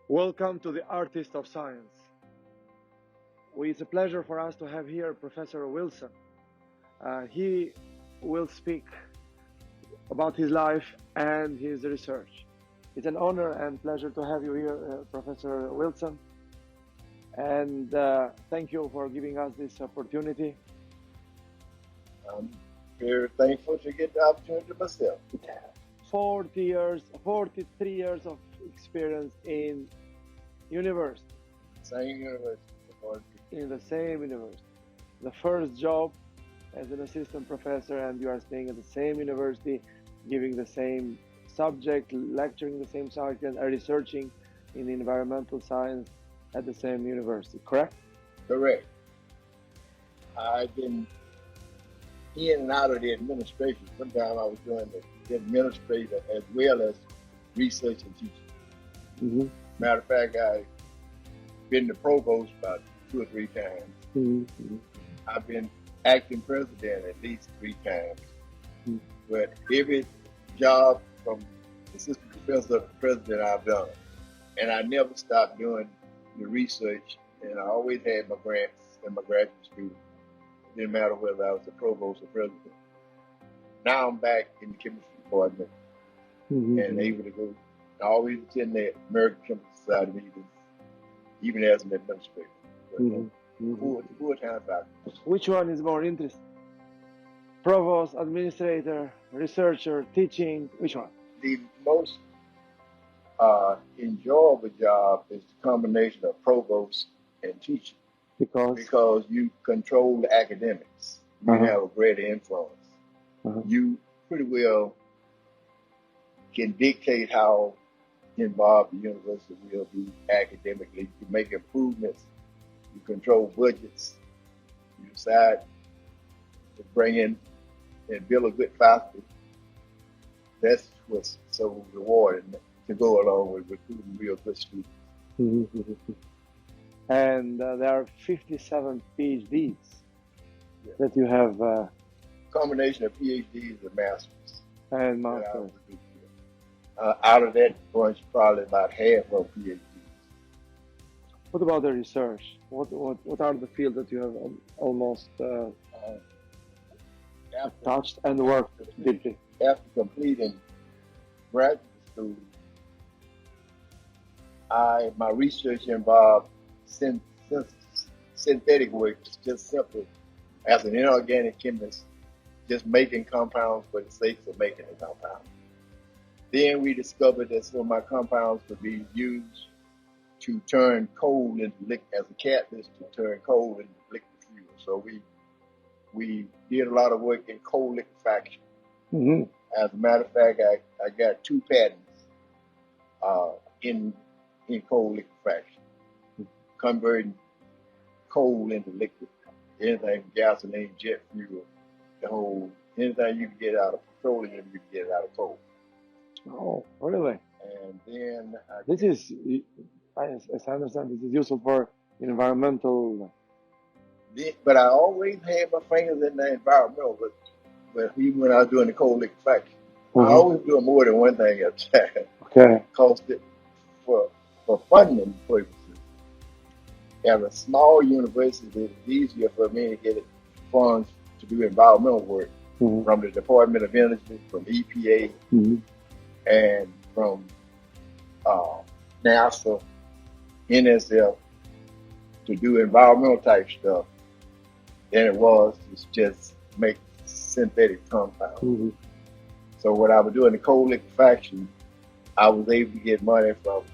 Welcome to the Artist of Science. It's a pleasure for us to have here Professor Wilson. He will speak about his life and his research. It's an honor and pleasure to have you here, Professor Wilson. And thank you for giving us this opportunity. I'm very thankful to get the opportunity myself. 43 years of experience in university. Same university. In the same university. The first job as an assistant professor, and you are staying at the same university, giving the same subject, lecturing the same subject, and researching in environmental science at the same university, correct? Correct. I've been in and out of the administration. Sometimes I was doing the administrator as well as research and teaching. Mm-hmm. Matter of fact, I've been the provost about 2 or 3 times. Mm-hmm. I've been acting president at least 3 times. Mm-hmm. But every job from assistant professor to president I've done. And I never stopped doing the research, and I always had my grants and my graduate students. It didn't matter whether I was the provost or president. Now I'm back in the chemistry department and able to go. I always attend the American Chemical Society meetings, even as an administrator. Full-time faculty. Which one is more interesting? Provost, administrator, researcher, teaching, which one? The most enjoyable job is the combination of provost and teaching. Because you control the academics. You have a greater influence. You pretty well can dictate how involved the university will be academically. You make improvements. You control budgets. You decide to bring in and build a good faculty. That's what's so rewarding to go along with recruiting real good students. And there are 57 PhDs that you have. Combination of PhDs and masters. And masters. Out of that bunch, probably about half of PhDs. What about the research? What are the fields that you have almost touched and worked deeply? After completing graduate school, my research involved synthetic work, just simply as an inorganic chemist, just making compounds for the sake of making a compound. Then we discovered that some of my compounds could be used to turn coal into liquid, as a catalyst to turn coal into liquid fuel. So we did a lot of work in coal liquefaction. As a matter of fact, I got 2 patents in coal liquefaction, converting coal into liquid. Anything from gasoline, jet fuel, anything you can get out of petroleum, you can get out of coal. Oh, really? And then this is, as I understand, this is useful for environmental. But I always had my fingers in the environmental. But even when I was doing the coal liquefaction, I always do more than one thing at a time. Okay. Because for funding purposes, at a small university, it's easier for me to get funds to do environmental work from the Department of Energy, from EPA, and from NASA, NSF, to do environmental type stuff than it was to just make synthetic compounds. So when I was doing the coal liquefaction, I was able to get money from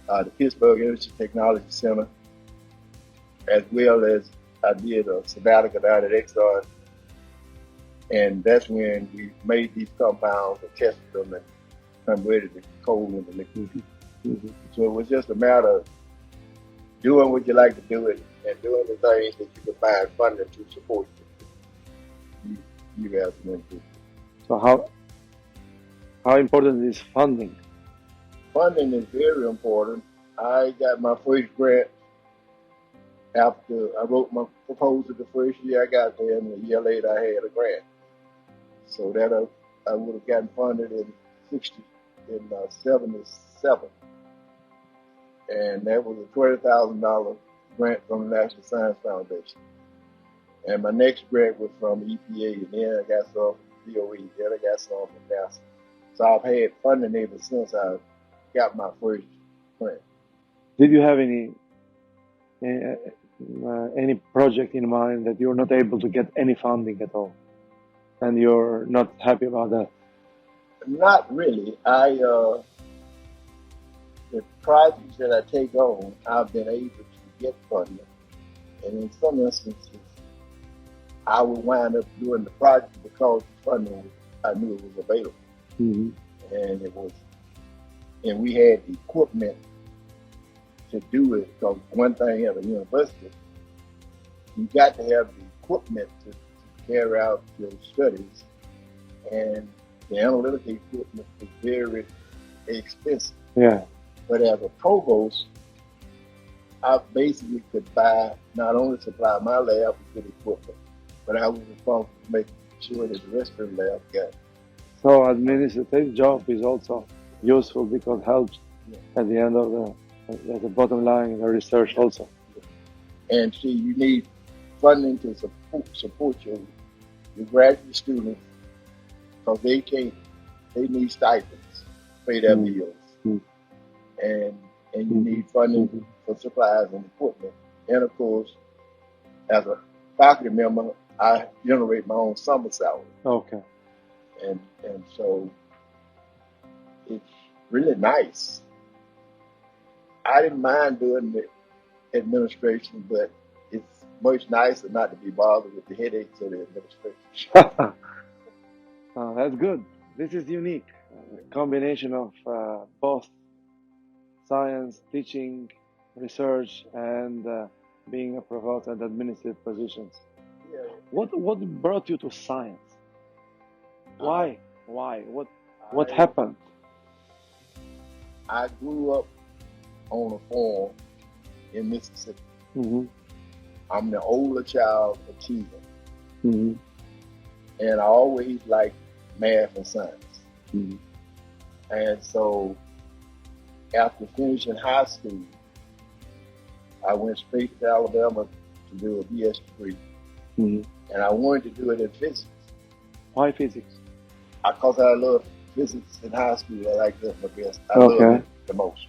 the Pittsburgh Energy Technology Center, as well as I did a sabbatical down at Exxon. And that's when we made these compounds and tested them and converted the coal into liquid. So it was just a matter of doing what you like to do it and doing the things that you can find funding to support you as an individual. So how important is funding? Funding is very important. I got my first grant after I wrote my proposal the first year I got there, and a year later I had a grant. So that I would have gotten funded in 77, and that was a $20,000 grant from the National Science Foundation. And my next grant was from EPA, and then I got some from DOE, then I got some from NASA. So I've had funding ever since I got my first grant. Did you have any project in mind that you're not able to get any funding at all, and you're not happy about that? Not really. The projects that I take on, I've been able to get funding, and in some instances, I would wind up doing the project because the funding I knew it was available, Mm-hmm. and we had the equipment to do it. Because one thing at a university, you got to have the equipment to carry out your studies, and the analytical equipment is very expensive. Yeah. But as a provost, I basically could buy, not only supply my lab with good equipment, but I was responsible for making sure that the rest of the lab got it. So administrative job is also useful because it helps at the end of at the bottom line, the research also. And see, you need funding to support your graduate students, because they need stipends, pay their bills. Mm. And you need funding for supplies and equipment. And of course, as a faculty member, I generate my own summer salary. Okay. And so it's really nice. I didn't mind doing the administration, but it's much nicer not to be bothered with the headaches of the administration. That's good. This is unique. A combination of both science, teaching, research, and being a provost and administrative positions. Yeah. What brought you to science? Why? What happened? I grew up on a farm in Mississippi. Mm-hmm. I'm the older child of 10. Mm-hmm. And I always liked math and science. Mm-hmm. And so after finishing high school, I went straight to Alabama to do a BS degree. Mm-hmm. And I wanted to do it in physics. Why physics? Because I loved physics in high school. I liked that the best. I Okay. loved it the most.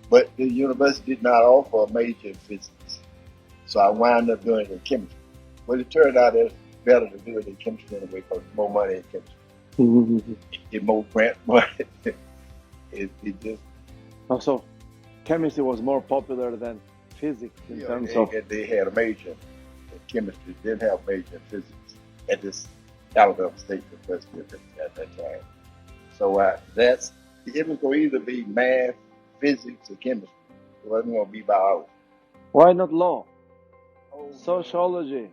But the university did not offer a major in physics. So I wound up doing it in chemistry. But it turned out it's better to do it in chemistry anyway, because more money in chemistry. Mm-hmm. Get more grant money. it just... Also, chemistry was more popular than physics in terms of... They had a major in chemistry, didn't have a major in physics at this Alabama State University at that time. So it was going to either be math, physics, or chemistry. It wasn't going to be biology. Why not law? Oh, Sociology?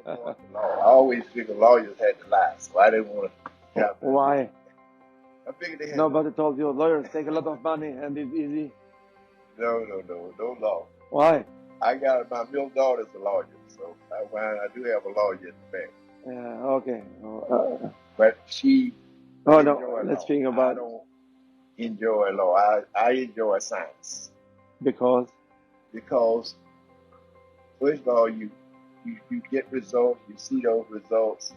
No. I always figured lawyers had to lie, so I didn't want to have to. Why? I figured they had Nobody told you lawyers take a lot of money and it's easy. No law. Why? I got my middle daughter's a lawyer, so I do have a lawyer in the family. Yeah, okay. But she... Oh, no, let's think about... I don't enjoy law. I enjoy science. Because? Because, first of all, you get results, you see those results,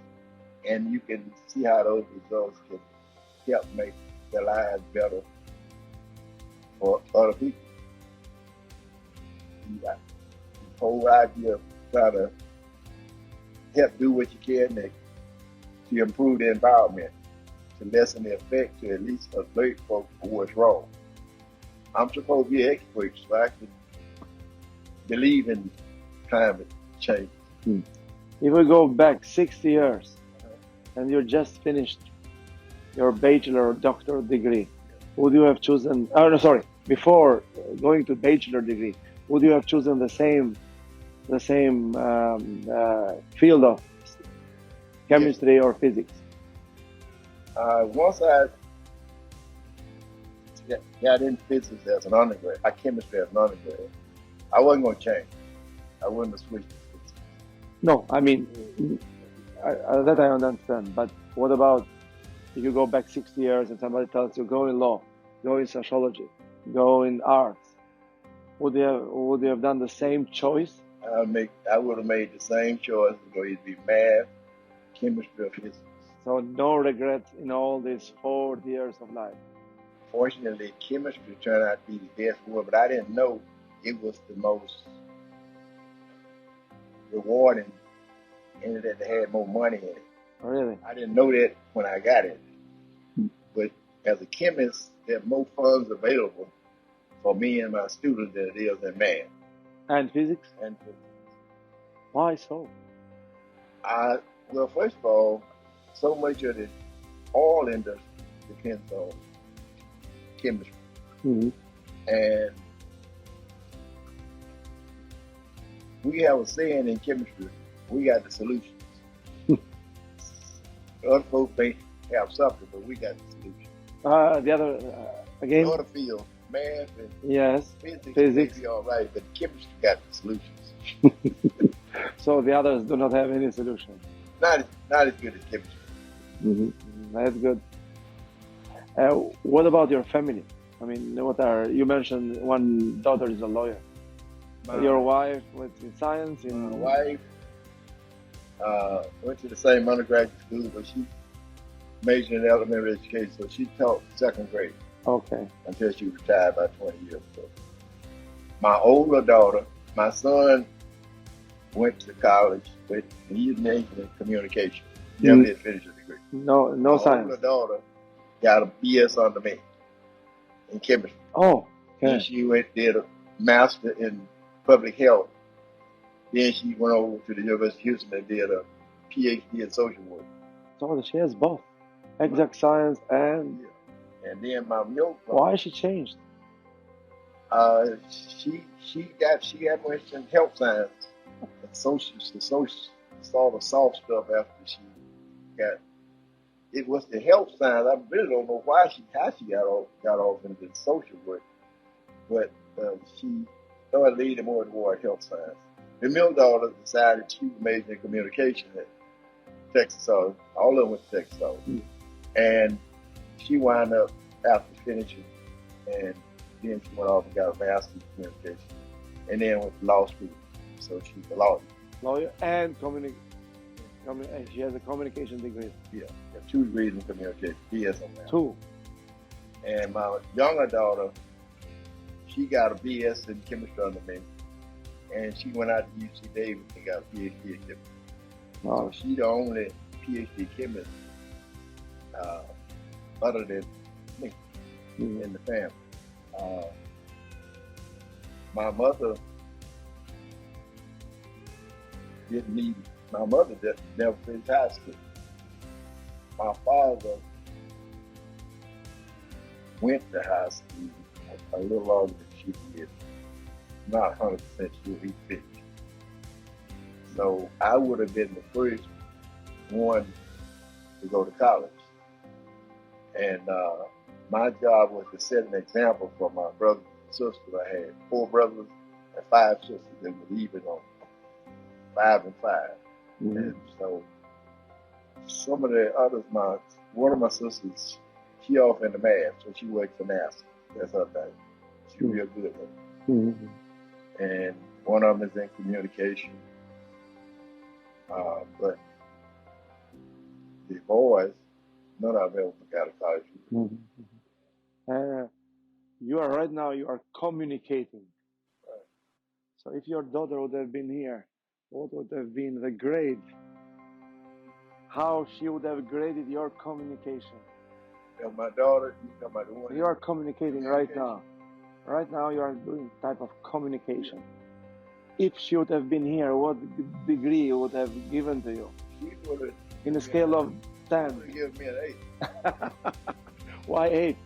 and you can see how those results can help make their lives better for other people. The whole idea of trying to help do what you can to improve the environment, to lessen the effect, to at least alert folks for what's wrong. I'm supposed to be an expert, so I can believe in climate change. If we go back 60 years and you just finished your bachelor or doctoral degree, would you have chosen, before going to bachelor degree, would you have chosen the same field of chemistry or physics? Once I got in physics as an undergrad, chemistry as an undergrad, I wasn't going to change. I wouldn't have switched to physics. No, I mean, that I understand. But what about if you go back 60 years and somebody tells you go in law, go in sociology, go in arts? Would you have done the same choice? I would have made the same choice. It would either be math, chemistry, or physics. So no regrets in all these 4 years of life. Fortunately, chemistry turned out to be the best one, but I didn't know it was the most rewarding and that they had more money in it. Really? I didn't know that when I got it. But as a chemist, there are more funds available for me and my students than it is in math. And physics? And physics. Why so? Well, first of all, so much of the oil industry depends on chemistry. Mm-hmm. And we have a saying in chemistry, we got the solutions. Other folks may have something, but we got the solution. The other, again? In other fields, math and yes, physics may be all right, but chemistry got the solutions. So the others do not have any solution. Not as good as chemistry. Mm-hmm. That's good. What about your family? I mean, you mentioned one daughter is a lawyer. Your wife went in science? My wife went to the same undergraduate school, but she majored in elementary education, so she taught second grade. Okay. Until she retired about 20 years ago. My older daughter, my son went to college, but he's majored in communication. Never did finish a degree. No my science. My older daughter got a BS under me in chemistry. Oh, okay. Then she did a master in public health. Then she went over to the University of Houston and did a PhD in social work. So she has both exact science and. Yeah. And then my milk. Why she changed? She got more interested in health science and all the soft stuff after she got. It was the health science. I really don't know how she got off into social work, but she started leaning more toward health science. The middle daughter decided she would major in communication at Texas Southern. All of them went to Texas Southern. And she wound up after finishing, and then she went off and got a master's in communication, and then went to law school. So she's a lawyer. Lawyer and she has a communication degree. Yeah, 2 degrees in communication. BS on that. 2. And my younger daughter, she got a BS in chemistry under me, and she went out to UC Davis and got a PhD in chemistry. Oh. So she's the only PhD chemist other than me in the family. My mother didn't need. My mother never finished high school. My father went to high school a little longer than she did. Not 100% sure he finished. So I would have been the first one to go to college. And my job was to set an example for my brothers and sisters. I had 4 brothers and 5 sisters, and believe it or not, 5 and 5. Mm-hmm. And so some of the others, one of my sisters, she off in the math, so she works for NASA. That's her thing. She's real good at it. Mm-hmm. And one of them is in communication. But the boys, none of them ever got a college. Mm-hmm. You are communicating. Right. So if your daughter would have been here, what would have been the grade? How she would have graded your communication? And my daughter, the one you are communicating right now. Right now you are doing type of communication. If she would have been here, what degree would have given to you? She would have. In a scale of 10. She would have given me an 8. Why 8?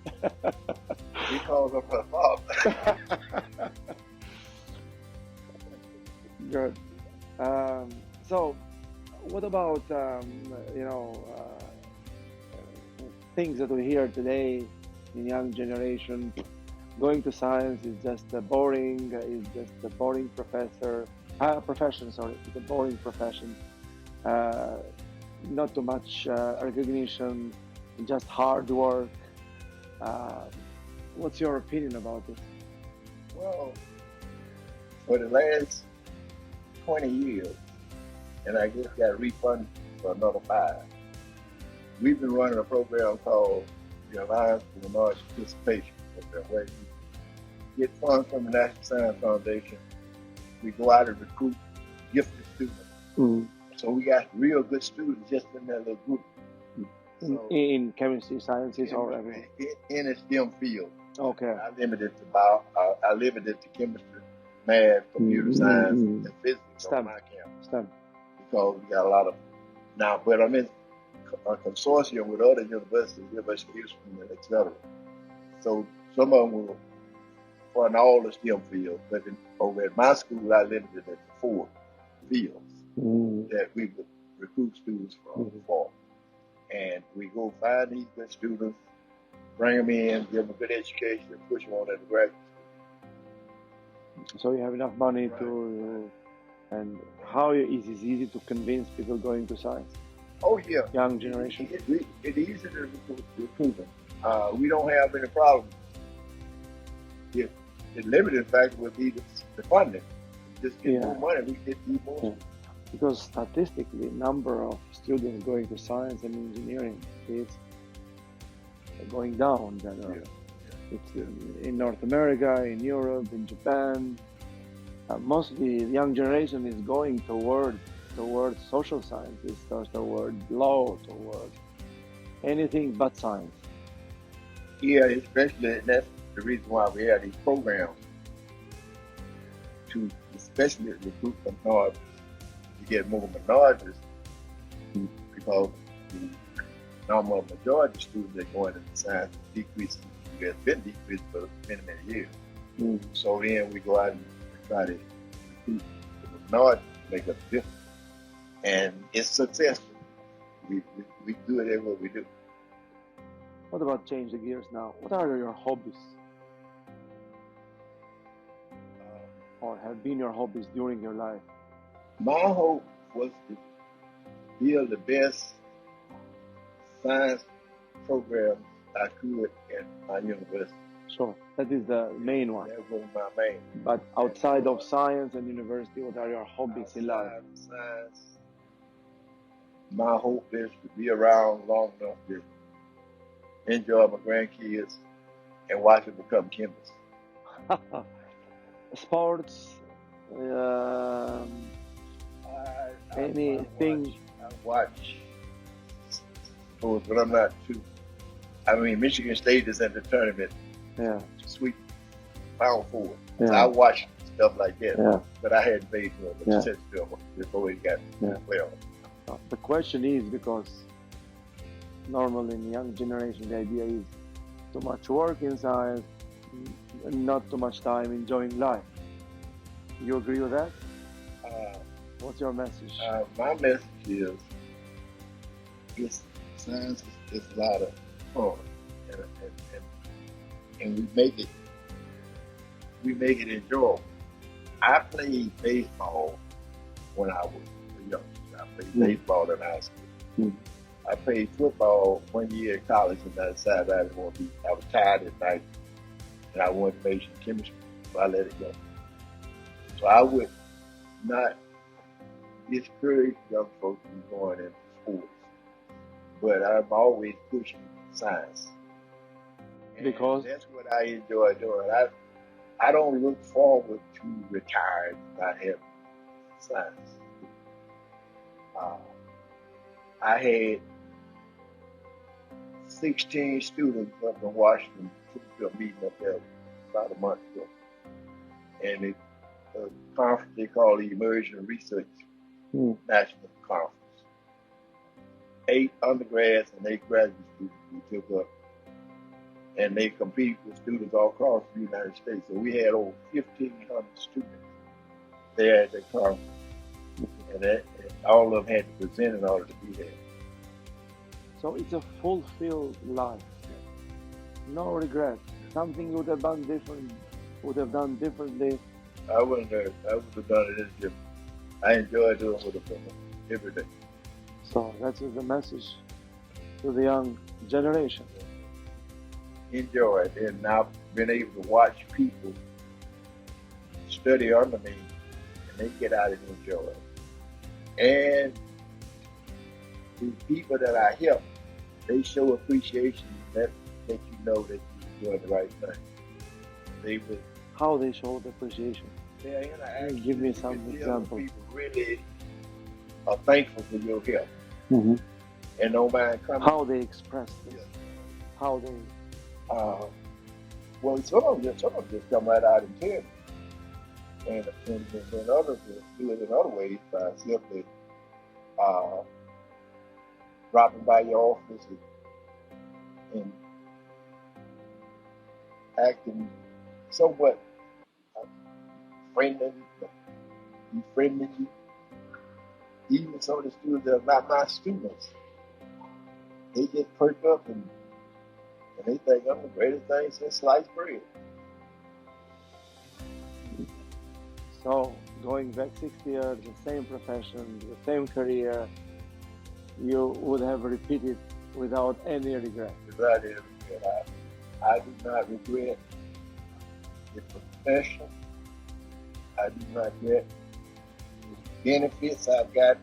Because of her father. Good. Um, so, what about things that we hear today in young generation? Going to science is just a boring, is just a boring profession. Sorry, it's a boring profession. Uh, Not too much recognition, just hard work. Uh, what's your opinion about this? Well, for the last 20 years, and I just got refunded for another 5. We've been running a program called the Alliance for Minority Participation Program, where you get funds from the National Science Foundation. We go out and recruit gifted students. Mm. So we got real good students just in that little group. So, In chemistry, sciences, or everything? in a STEM field. Okay. I limited to I limited to chemistry, math, computer science, and physics STEM. on my campus. STEM. Because we got a lot of now, but I'm in a consortium with other universities, University of Houston, et cetera. So some of them will run all the STEM fields, but over at my school, I limited it to 4 fields that we would recruit students from for. And we go find these good students, bring them in, give them a good education, and push them on into graduate school. So you have enough money to, and how is it easy to convince people going to science? Oh yeah, young generation. It's easy to recruit them. We don't have any problem. The limiting factor would be the funding. Just get more money, we get more. Yeah. Because statistically, number of students going to science and engineering is going down generally. It's in North America, in Europe, in Japan. Mostly the young generation is going towards social sciences, toward law, toward anything but science. Yeah, especially that's the reason why we have these programs to especially recruit minorities, to get more minorities, because the normal majority of students that go into science is decreasing. It has been decreased for many, many years. So then we go out and try to recruit the minority to make a difference. And it's successful. We do it in what we do. What about change the gears now? What are your hobbies? Or have been your hobbies during your life? My hope was to build the best science program I could at my university. Sure, that is the main one. That was my main. But outside of science and university, what are your hobbies in life? Science, my hope is to be around long enough to enjoy my grandkids and watch them become chemists. Sports, anything? I watch sports, but I'm not too. I mean, Michigan State is in the tournament. Yeah. Sweet Power Forward. Yeah. So I watch stuff like that. Yeah. But I hadn't paid for it before he got well. The question is because normally in the young generation, the idea is too much work in science, not too much time enjoying life. You agree with that? What's your message? My message is science is a lot of fun, and we make it enjoyable. I played baseball when I was young. I played baseball in high school. I played football 1 year in college, and I decided I didn't want to be. I was tired at night, and I wanted to major in chemistry, so I let it go. So I would not discourage young folks from going into sports, but I'm always pushing science. And because that's what I enjoy doing. I don't look forward to retiring not having science. I had 16 students up in Washington to a meeting up there about a month ago. And it's a conference they call the Immersion Research National Conference. 8 undergrads and 8 graduate students we took up. And they compete with students all across the United States. So we had over 1,500 students They had their car, and all of them had to present in order to be there. So it's a fulfilled life. No regret. Something you would have done differently. I wouldn't have done it any different. I enjoy doing what I'm doing every day. So that is the message to the young generation. Enjoy it, and I've been able to watch people study under me, and they get out and enjoy it. And the people that I help, they show appreciation. That you know that you're doing the right thing. They will. How they show the appreciation? They interact. Give me some examples. People really are thankful for your help, Mm-hmm. and no mind coming. How they express this? Yeah. How they? Well, some of them just come right out and tell me, and others will do it in other ways by simply dropping by your office and acting somewhat friendly, befriending you. Even some of the students that are not my students, they just perk up and they think I'm the greatest thing since sliced bread. So going back 60 years, the same profession, the same career, you would have repeated without any regret. Without any regret. I do not regret the profession. I do not regret the benefits I've got.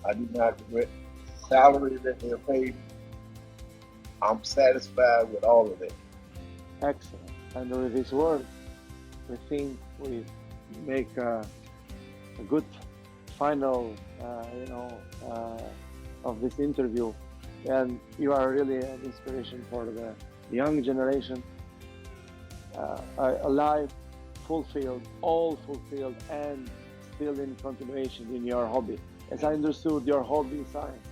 I do not regret the salary that they're paid. I'm satisfied with all of it. Excellent. And with this word, we think we make a good final, of this interview. And you are really an inspiration for the young generation. A life fulfilled, all fulfilled, and still in continuation in your hobby. As I understood, your hobby is science,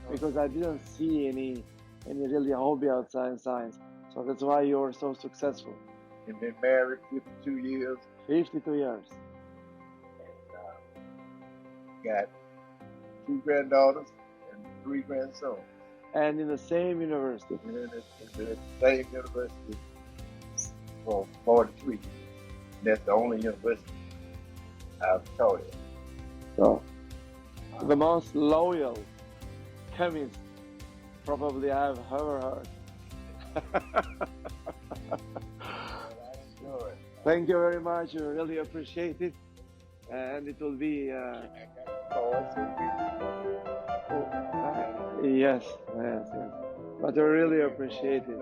because I didn't see any really hobby outside science. So that's why you're so successful. And been married 52 years. 52 years. And got 2 granddaughters and 3 grandsons. And in the same university. And in the same university for 43. That's the only university I've taught at. So, the most loyal chemist probably I've ever heard. Thank you very much. We really appreciate it. And it will be... yes. But I really appreciate it.